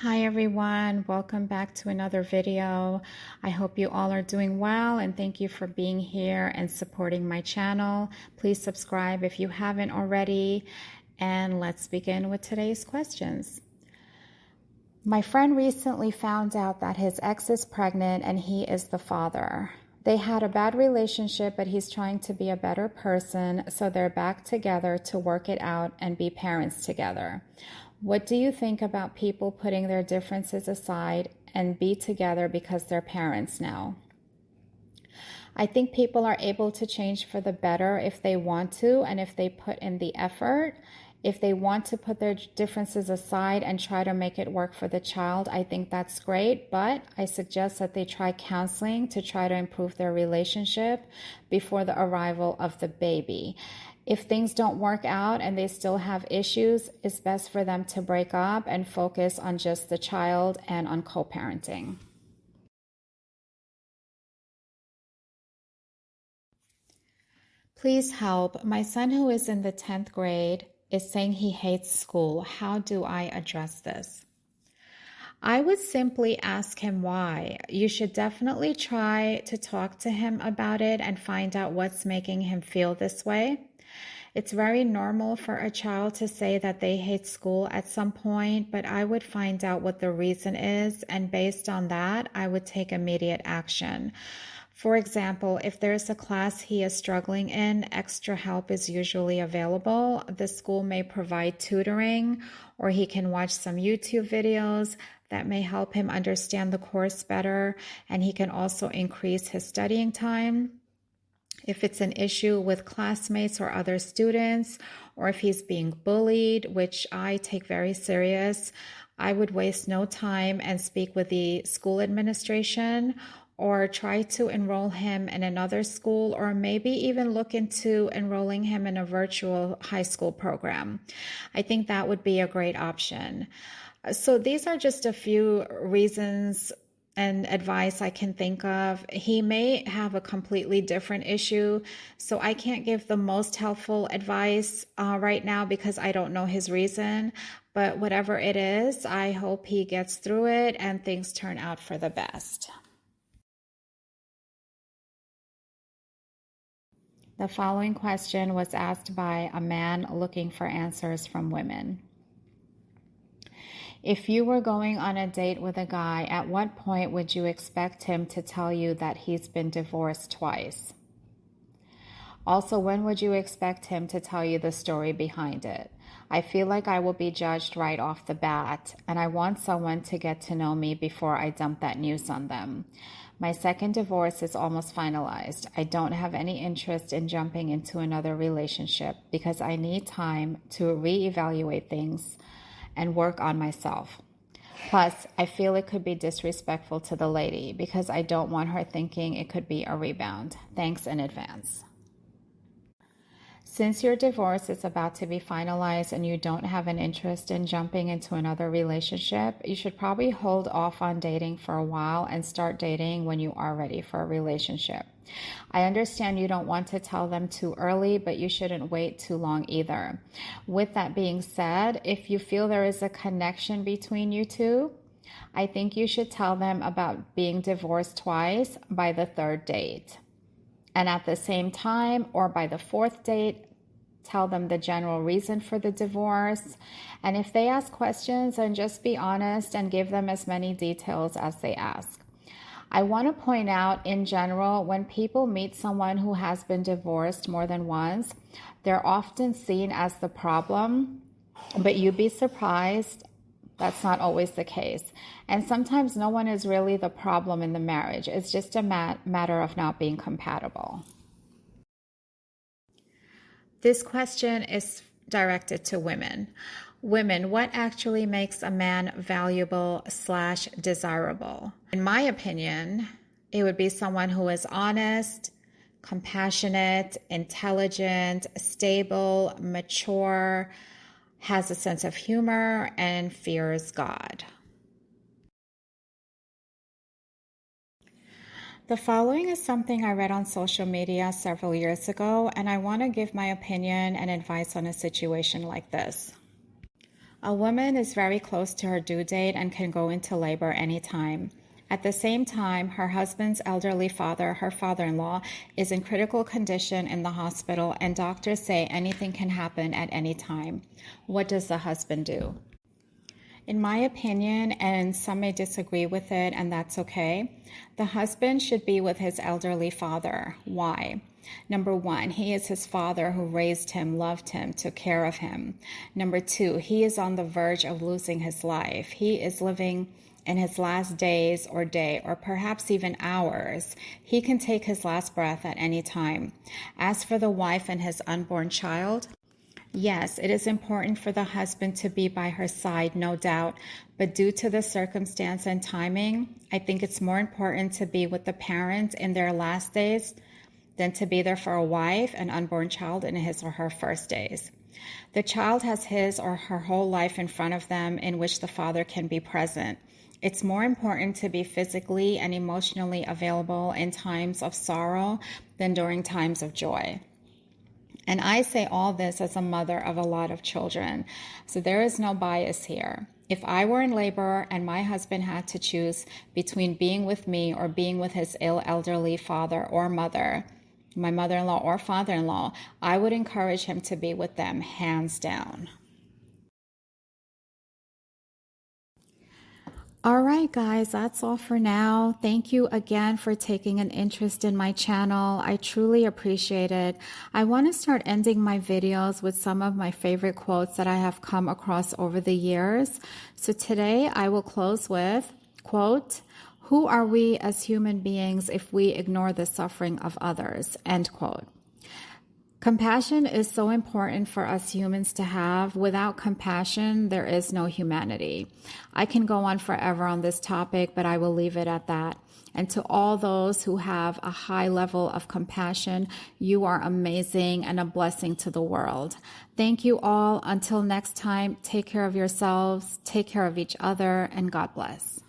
Hi everyone, welcome back to another video. I hope you all are doing well and thank you for being here and supporting my channel. Please subscribe if you haven't already, and let's begin with today's questions. My friend recently found out that his ex is pregnant and he is the father. They had a bad relationship, but he's trying to be a better person, so they're back together to work it out and be parents together. What do you think about people putting their differences aside and be together because they're parents now? I think people are able to change for the better if they want to and if they put in the effort. If they want to put their differences aside and try to make it work for the child, I think that's great, but I suggest that they try counseling to try to improve their relationship before the arrival of the baby. If things don't work out and they still have issues, it's best for them to break up and focus on just the child and on co-parenting. Please help. My son, who is in the 10th grade, is saying he hates school. How do I address this? I would simply ask him why. You should definitely try to talk to him about it and find out what's making him feel this way. It's very normal for a child to say that they hate school at some point, but I would find out what the reason is, and based on that, I would take immediate action. For example, if there's a class he is struggling in, extra help is usually available. The school may provide tutoring, or he can watch some YouTube videos that may help him understand the course better, and he can also increase his studying time. If it's an issue with classmates or other students, or if he's being bullied, which I take very serious, I would waste no time and speak with the school administration or try to enroll him in another school, or maybe even look into enrolling him in a virtual high school program. I think that would be a great option. So these are just a few reasons and advice I can think of. He may have a completely different issue, so I can't give the most helpful advice right now because I don't know his reason. But whatever it is, I hope he gets through it and things turn out for the best. The following question was asked by a man looking for answers from women. If you were going on a date with a guy, at what point would you expect him to tell you that he's been divorced twice? Also, when would you expect him to tell you the story behind it? I feel like I will be judged right off the bat, and I want someone to get to know me before I dump that news on them. My second divorce is almost finalized. I don't have any interest in jumping into another relationship because I need time to reevaluate things and work on myself. Plus, I feel it could be disrespectful to the lady because I don't want her thinking it could be a rebound. Thanks in advance. Since your divorce is about to be finalized and you don't have an interest in jumping into another relationship, you should probably hold off on dating for a while and start dating when you are ready for a relationship. I understand you don't want to tell them too early, but you shouldn't wait too long either. With that being said, if you feel there is a connection between you two, I think you should tell them about being divorced twice by the third date. And at the same time, or by the fourth date, tell them the general reason for the divorce. And if they ask questions, then just be honest and give them as many details as they ask. I want to point out, in general, when people meet someone who has been divorced more than once, they're often seen as the problem, but you'd be surprised that's not always the case. And sometimes no one is really the problem in the marriage. It's just a matter of not being compatible. This question is directed to women. Women, what actually makes a man valuable/desirable? In my opinion, it would be someone who is honest, compassionate, intelligent, stable, mature, has a sense of humor, and fears God. The following is something I read on social media several years ago, and I want to give my opinion and advice on a situation like this. A woman is very close to her due date and can go into labor anytime. At the same time, her husband's elderly father, her father-in-law, is in critical condition in the hospital, and doctors say anything can happen at any time. What does the husband do? In my opinion, and some may disagree with it, and that's okay, the husband should be with his elderly father. Why? Number one, he is his father who raised him, loved him, took care of him. Number two, he is on the verge of losing his life. He is living in his last days or day, or perhaps even hours. He can take his last breath at any time. As for the wife and his unborn child, yes, it is important for the husband to be by her side, no doubt, but due to the circumstance and timing, I think it's more important to be with the parent in their last days than to be there for a wife and unborn child in his or her first days. The child has his or her whole life in front of them in which the father can be present. It's more important to be physically and emotionally available in times of sorrow than during times of joy. And I say all this as a mother of a lot of children, so there is no bias here. If I were in labor and my husband had to choose between being with me or being with his ill elderly father or mother, my mother-in-law or father-in-law, I would encourage him to be with them, hands down. All right, guys, that's all for now. Thank you again for taking an interest in my channel. I truly appreciate it. I want to start ending my videos with some of my favorite quotes that I have come across over the years. So today I will close with, quote, "Who are we as human beings if we ignore the suffering of others?" End quote. Compassion is so important for us humans to have. Without compassion, there is no humanity. I can go on forever on this topic, but I will leave it at that. And to all those who have a high level of compassion, you are amazing and a blessing to the world. Thank you all. Until next time, take care of yourselves, take care of each other, and God bless.